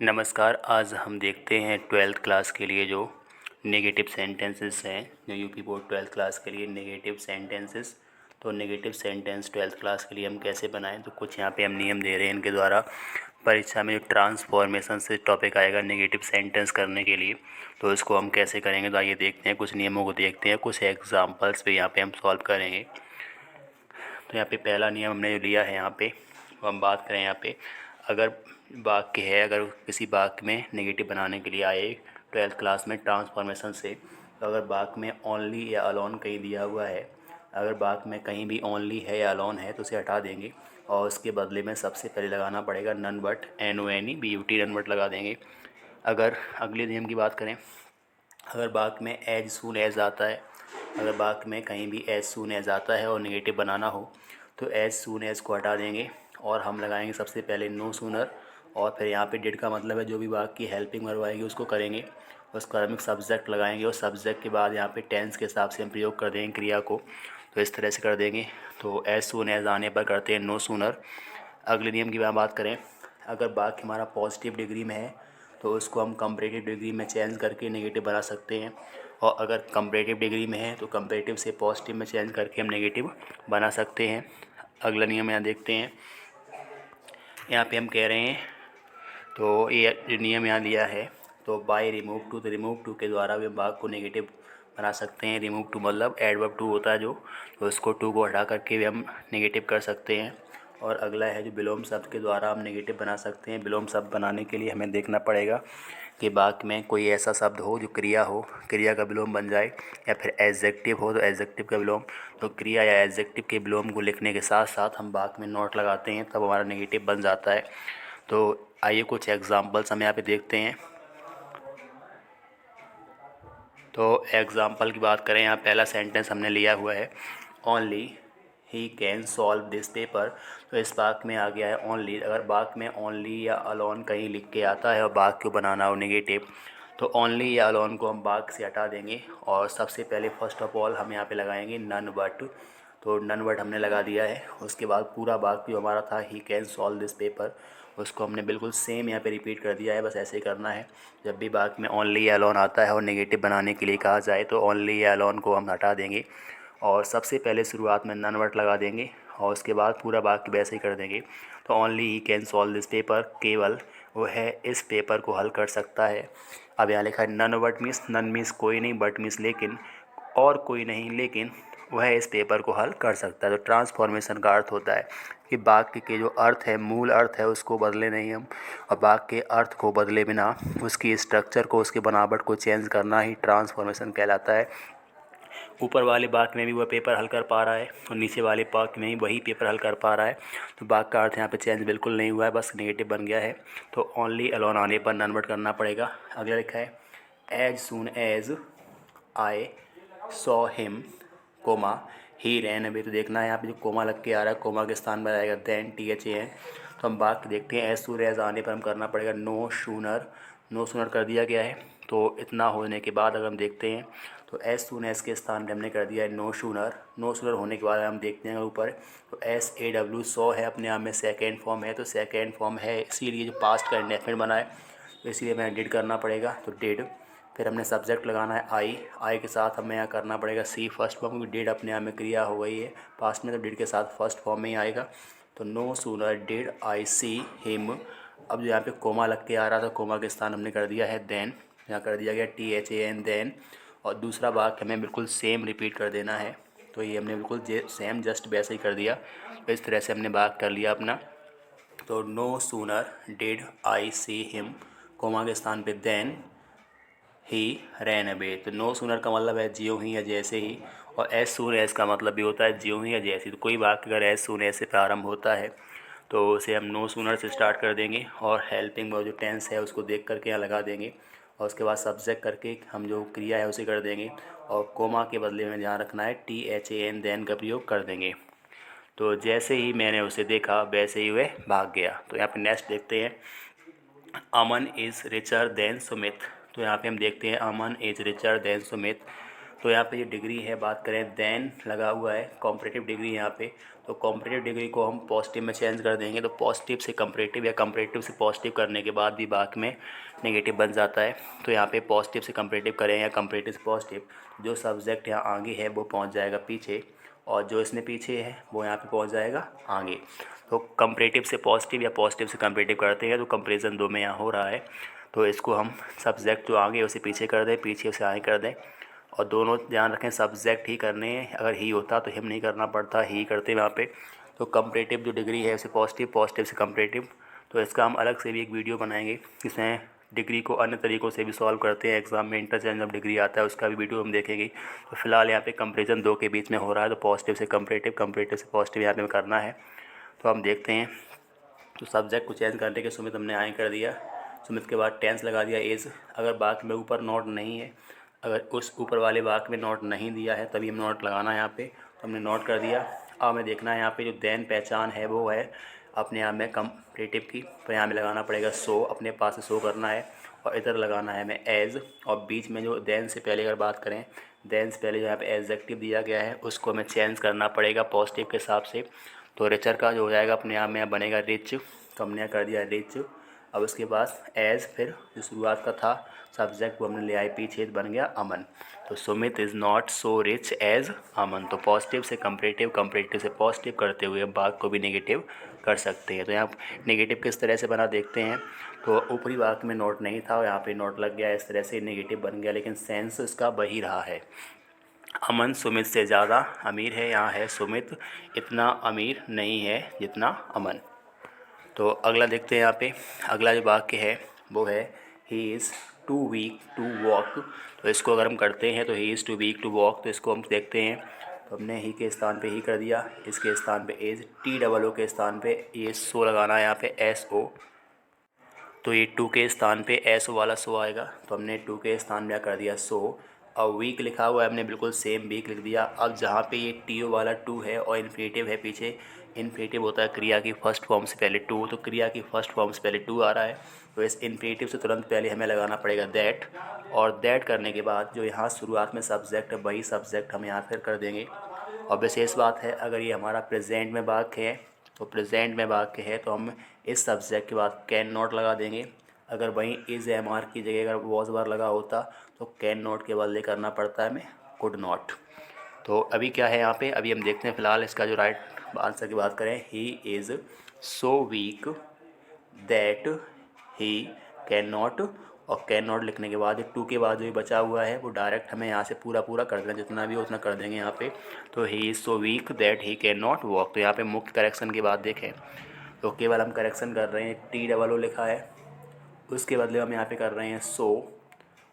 नमस्कार। आज हम देखते हैं 12th क्लास के लिए जो नेगेटिव सेंटेंसेस हैं, जो यूपी बोर्ड 12th क्लास के लिए नेगेटिव सेंटेंसेस। तो नेगेटिव सेंटेंस 12th क्लास के लिए हम कैसे बनाएं, तो कुछ यहाँ पे हम नियम दे रहे हैं इनके द्वारा। परीक्षा में जो ट्रांसफॉर्मेशन से टॉपिक आएगा नेगेटिव सेंटेंस करने के लिए, तो इसको हम कैसे करेंगे, तो आइए देखते हैं। कुछ नियमों को देखते हैं, कुछ एग्जाम्पल्स पे यहाँ पे हम सॉल्व करेंगे। तो यहाँ पे पहला नियम हमने जो लिया है, यहाँ पे तो हम बात करें यहाँ पे, अगर वाक्य है, अगर किसी वाक्य में नेगेटिव बनाने के लिए आए 12th क्लास में ट्रांसफॉर्मेशन से, तो अगर वाक्य में ओनली या अलोन कहीं दिया हुआ है, अगर वाक्य में कहीं भी ओनली है या अलोन है तो उसे हटा देंगे और उसके बदले में सबसे पहले लगाना पड़ेगा none but, NONE BUT, none but लगा देंगे। अगर अगले नियम की बात करें, अगर वाक्य में एज सून एज आता है, अगर वाक्य में कहीं भी एज सून एज आता है और नेगेटिव बनाना हो तो एज सून एज को हटा देंगे और हम लगाएंगे सबसे पहले नो सूनर। और फिर यहाँ पे डिड का मतलब है जो भी वाक्य की हेल्पिंग वर्ब आएगी उसको करेंगे, उसका हम सब्जेक्ट लगाएंगे और सब्जेक्ट के बाद यहाँ पे टेंस के हिसाब से हम प्रयोग कर देंगे क्रिया को। तो इस तरह से कर देंगे। तो एज सून एज आने पर करते हैं नो सूनर। अगले नियम की बात करें, अगर वाक्य हमारा पॉजिटिव डिग्री में है तो उसको हम कंपैरेटिव डिग्री में चेंज करके नेगेटिव बना सकते हैं, और अगर कंपैरेटिव डिग्री में है तो कंपैरेटिव से पॉजिटिव में चेंज करके हम नेगेटिव बना सकते हैं। अगला नियम यहाँ देखते हैं, यहाँ पे हम कह रहे हैं, तो ये जो नियम यहाँ लिया है, तो बाय रिमूव टू, तो रिमूव टू के द्वारा भी हम वाक्य को नेगेटिव बना सकते हैं। रिमूव टू मतलब एडवर्ब टू होता है जो, तो उसको टू को हटा करके भी हम नेगेटिव कर सकते हैं। और अगला है जो विलोम शब्द के द्वारा हम नेगेटिव बना सकते हैं। विलोम शब्द बनाने के लिए हमें देखना पड़ेगा कि वाक्य में कोई ऐसा शब्द हो जो क्रिया हो, क्रिया का विलोम बन जाए, या फिर एडजेक्टिव हो तो एडजेक्टिव का विलोम। तो क्रिया या एडजेक्टिव के विलोम को लिखने के साथ साथ हम वाक्य में नॉट लगाते हैं, तब हमारा नेगेटिव बन जाता है। तो आइए कुछ एग्जाम्पल्स हम यहाँ पे देखते हैं। तो एग्ज़ाम्पल की बात करें, यहाँ पहला सेंटेंस हमने लिया हुआ है only he can solve this paper. तो इस वाक्य में आ गया है ओनली। अगर वाक्य में ओनली या अलोन कहीं लिख के आता है और वाक्य को बनाना हो नेगेटिव, तो ओनली या अलोन को हम वाक्य से हटा देंगे और सबसे पहले फर्स्ट ऑफ ऑल हम यहाँ पे लगाएंगे नन बट। तो नन बट हमने लगा दिया है। उसके बाद पूरा वाक्य जो हमारा था he can solve this paper, उसको हमने बिल्कुल सेम यहाँ पे रिपीट कर दिया है। बस ऐसे ही करना है। जब भी वाक्य में ओनली या अलोन आता है और नेगेटिव बनाने के लिए कहा जाए तो ओनली या अलोन को हम हटा देंगे और सबसे पहले शुरुआत में नन वर्ड लगा देंगे और उसके बाद पूरा वाक्य वैसे ही कर देंगे। तो only he can solve this paper, केवल वो है इस पेपर को हल कर सकता है। अब यहाँ लिखा है none word means, none means कोई नहीं, बट मीन्स लेकिन, और कोई नहीं लेकिन वह इस पेपर को हल कर सकता है। तो ट्रांसफॉर्मेशन का अर्थ होता है कि वाक्य के जो अर्थ है, मूल अर्थ है, उसको बदले नहीं हम, और वाक्य के अर्थ को बदले बिना उसकी स्ट्रक्चर को, उसकी बनावट को चेंज करना ही ट्रांसफॉर्मेशन कहलाता है। ऊपर वाले वाक्य में भी वह पेपर हल कर पा रहा है और नीचे वाले वाक्य में भी वही पेपर हल कर पा रहा है। तो वाक्य का अर्थ यहाँ पे चेंज बिल्कुल नहीं हुआ है, बस नेगेटिव बन गया है। तो ओनली अलोन आने पर नन वर्ड करना पड़ेगा। अगला लिखा है as soon as I saw him comma he ran away. तो देखना है यहाँ पे जो कोमा लग के आ रहा है, कोमा के स्थान पर आएगा देन THAN। तो हम वाक्य देखते हैं, एज सून एज आने पर हम करना पड़ेगा नो शूनर। नो सूनर कर दिया गया है। तो इतना होने के बाद अगर हम देखते हैं तो एज सून एज के स्थान पे हमने कर दिया है नो शूनर। नो शूनर होने के बाद हम देखते हैं ऊपर, तो SAW सॉ है, अपने आप में सेकेंड फॉर्म है, तो सेकेंड फॉर्म है इसीलिए जो पास्ट का इंडेफिनिट बना है, तो इसीलिए हमें डिड करना पड़ेगा। तो डिड, फिर हमने सब्जेक्ट लगाना है आई के साथ हमें यहाँ करना पड़ेगा सी फर्स्ट फॉर्म, क्योंकि डिड अपने आप में क्रिया हो गई है पास्ट में, तो डिड के साथ फर्स्ट फॉर्म में ही आएगा। तो no sooner did I see him. अब जो यहाँ पे कोमा लग के आ रहा था, कोमा के स्थान हमने कर दिया है देन, यहाँ कर दिया गया THAN देन। और दूसरा वाक्य हमें बिल्कुल सेम रिपीट कर देना है। तो ये हमने बिल्कुल सेम जस्ट वैसे ही कर दिया। तो इस तरह से हमने वाक्य कर लिया अपना। तो no sooner did I see him, comma के स्थान पे देन ही रैन अवे। तो नो सूनर का मतलब है ज्यों ही या जैसे ही, और एज सून एज का मतलब भी होता है ज्यों ही या जैसे ही। तो कोई वाक्य अगर एज सून एज से प्रारंभ होता है तो उसे हम नो सूनर से स्टार्ट कर देंगे और हेल्पिंग वर्ब जो टेंस है उसको देख करके यहाँ लगा देंगे और उसके बाद सब्जेक्ट करके हम जो क्रिया है उसे कर देंगे और कोमा के बदले में ध्यान रखना है THAN देन का प्रयोग कर देंगे। तो जैसे ही मैंने उसे देखा वैसे ही वह भाग गया। तो यहाँ पे नेक्स्ट देखते हैं, अमन इज़ रिचर देन सुमित। तो यहाँ पे हम देखते हैं अमन इज़ रिचर देन सुमित। तो यहाँ पे ये डिग्री है, बात करें देन लगा हुआ है कॉम्परेटिव डिग्री यहाँ पे। तो कॉम्परेटिव डिग्री को हम पॉजिटिव में चेंज कर देंगे, तो पॉजिटिव से कंपरेटिव या कंपरेटिव से पॉजिटिव करने के बाद भी बाक में नेगेटिव बन जाता है। तो यहाँ पे पॉजिटिव से कंपरेटिव करें या कंपरेटिव से पॉजिटिव, जो सब्जेक्ट यहाँ आगे है वो पहुँच जाएगा पीछे, और जो इसमें पीछे है वो यहाँ पे पहुँच जाएगा आगे। तो कंपरेटिव से पॉजिटिव या पॉजिटिव से कंपरेटिव करते हैं, तो कंपेरिजन दो में यहाँ हो रहा है। तो इसको हम सब्जेक्ट जो आगे उसे पीछे कर दें, पीछे उसे आगे कर दें, और दोनों ध्यान रखें सब्जेक्ट ही करने हैं। अगर ही होता तो हिम नहीं करना पड़ता, ही करते वहाँ पे। तो कंपरेटिव जो डिग्री है उसे पॉजिटिव, पॉजिटिव से कंपरेटिव। तो इसका हम अलग से भी एक वीडियो बनाएंगे जिसमें डिग्री को अन्य तरीक़ों से भी सॉल्व करते हैं, एग्जाम में इंटरचेंज ऑफ डिग्री आता है उसका भी वीडियो हम देखेंगे। तो फिलहाल यहाँ पे कंपेरिजन दो के बीच में हो रहा है, तो पॉजिटिव से कंपरेटिव, कंपरेटिव से पॉजिटिव यहाँ पे करना है। तो हम देखते हैं। तो सब्जेक्ट को चेंज करने के सुमित हमने आए कर दिया, सुमित के बाद टेंस लगा दिया एज। अगर बाक में ऊपर नोट नहीं है, अगर उस ऊपर वाले वाक में नोट नहीं दिया है तभी हम नोट लगाना है यहाँ पे, तो हमने नोट कर दिया। अब हमें देखना है यहाँ पे जो देन पहचान है वो है अपने आप में कंपरेटिव की, तो यहाँ में लगाना पड़ेगा सो, अपने पास से सो करना है, और इधर लगाना है हमें एज। और बीच में जो देन से पहले अगर बात करें, देन से पहले जो यहाँ पे एडजेक्टिव दिया गया है उसको हमें चेंज करना पड़ेगा पॉजिटिव के हिसाब से। तो रिचर का जो हो जाएगा अपने आप में बनेगा रिच, तो हमने कर दिया रिच। अब उसके बाद एज, फिर जो शुरुआत का था सब्जेक्ट वो हमने ले आए पीछे, बन गया अमन। तो Sumit is not so rich as Aman. तो पॉजिटिव से कंपरेटिव, कंपरेटिव से पॉजिटिव करते हुए बात को भी नेगेटिव कर सकते हैं। तो यहाँ नेगेटिव किस तरह से बना देखते हैं। तो ऊपरी वाक्य में नोट नहीं था, यहाँ पे नोट लग गया, इस तरह से नेगेटिव बन गया, लेकिन सेंस इसका वही रहा है। अमन सुमित से ज़्यादा अमीर है, यहाँ है सुमित इतना अमीर नहीं है जितना अमन। तो अगला देखते हैं यहाँ पे। अगला जो वाक्य है वो है he is too weak to walk. तो इसको अगर हम करते हैं तो he is too weak to walk, तो इसको हम देखते हैं। तो हमने ही के स्थान पे ही कर दिया, इसके स्थान पे एज, टी डबल ओ के स्थान पे ये सो लगाना है यहाँ पे एस ओ। तो ये टू के स्थान पे एस ओ वाला सो आएगा, तो हमने टू के स्थान में कर दिया सो। और वीक लिखा हुआ है हमने बिल्कुल सेम वीक लिख दिया। अब जहाँ पे ये टी ओ वाला टू है और इन्फिनेटिव है पीछे, इन्फिनेटिव होता है क्रिया की फर्स्ट फॉर्म से पहले टू, तो क्रिया की फर्स्ट फॉर्म से पहले टू आ रहा है, तो इस इन्फिनेटिव से तुरंत पहले हमें लगाना पड़ेगा दैट। और दैट करने के बाद जो यहाँ शुरुआत में सब्जेक्ट है वही सब्जेक्ट हम यहाँ फिर कर देंगे। और विशेष बात है, अगर ये हमारा प्रेजेंट में वाक्य है, तो प्रेजेंट में वाक्य है तो हम इस सब्जेक्ट के बाद कैन नॉट लगा देंगे। अगर वहीं इज़ एम आर की जगह अगर वॉज बार लगा होता तो कैन नॉट के बदले करना पड़ता है हमें कुड नॉट। तो अभी क्या है यहाँ पे, अभी हम देखते हैं फिलहाल इसका जो राइट आंसर की बात करें, he is so weak that he can not. और कैन नॉट लिखने के बाद टू के बाद जो बचा हुआ है वो डायरेक्ट हमें यहाँ से पूरा पूरा कर देना, जितना भी हो उतना कर देंगे यहाँ पे। तो he is so weak that he can not walk. तो यहाँ पे मुख्य करेक्शन की बात देखें तो केवल हम करेक्शन कर रहे हैं, टी डबल ओ लिखा है उसके बदले हम यहाँ पे कर रहे हैं सो।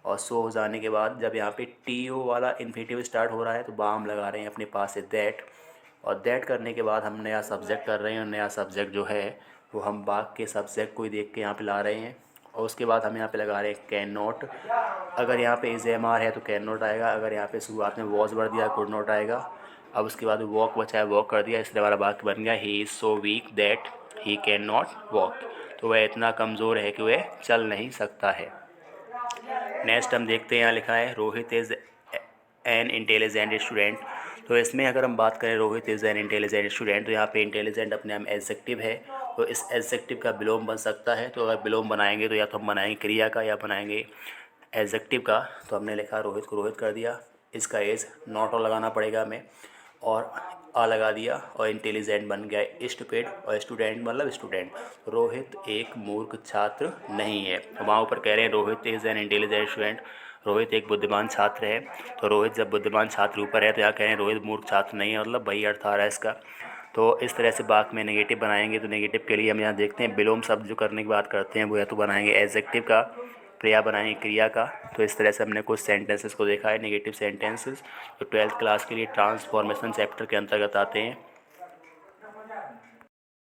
और सो हो जाने के बाद जब यहाँ पे टी ओ वाला इन्फिनेटिव स्टार्ट हो रहा है तो बाम लगा रहे हैं अपने पास से दैट। और दैट करने के बाद हम नया सब्जेक्ट कर रहे हैं, और नया सब्जेक्ट जो है वो हम बाग के सब्जेक्ट को ही देख के यहाँ पे ला रहे हैं। और उसके बाद हम यहाँ पे लगा रहे हैं कैन नॉट। अगर यहाँ पे इज एम आर है तो कैन नॉट आएगा, अगर यहाँ पे शुरुआत में वॉज भर दिया कुड नॉट आएगा। अब उसके बाद वॉक बचा है, वॉक कर दिया, इसलिए हमारा वाक्य बन गया he is so weak that he can not walk. तो वह इतना कमज़ोर है कि वह चल नहीं सकता है। नेक्स्ट हम देखते हैं, यहाँ लिखा है Rohit is an intelligent student. तो इसमें अगर हम बात करें Rohit is an intelligent student, तो यहाँ पे इंटेलिजेंट अपने आप एडजेक्टिव है, तो इस एडजेक्टिव का विलोम बन सकता है। तो अगर विलोम बनाएंगे तो या तो हम बनाएंगे क्रिया का या बनाएंगे एडजेक्टिव का। तो हमने लिखा रोहित को रोहित कर दिया, इसका एज नॉट और लगाना पड़ेगा हमें, और आ लगा दिया, और इंटेलिजेंट बन गया स्टूपिड, और स्टूडेंट मतलब स्टूडेंट। रोहित एक मूर्ख छात्र नहीं है, तो वहाँ ऊपर कह रहे हैं Rohit is an intelligent student, Rohit एक बुद्धिमान छात्र है। तो रोहित जब बुद्धिमान छात्र ऊपर है तो यहाँ कह रहे हैं रोहित मूर्ख छात्र नहीं है, मतलब वही अर्थ आ रहा है इसका। तो इस तरह से बात में नेगेटिव बनाएंगे, तो नेगेटिव के लिए हम यहाँ देखते हैं विलोम शब्द जो करने की बात करते हैं वो या तो बनाएंगे एडजेक्टिव का, क्रिया बनाएंगे क्रिया का। तो इस तरह से हमने कुछ सेंटेंसेस को देखा है, नेगेटिव सेंटेंसेस जो 12th क्लास के लिए ट्रांसफॉर्मेशन चैप्टर के अंतर्गत आते हैं।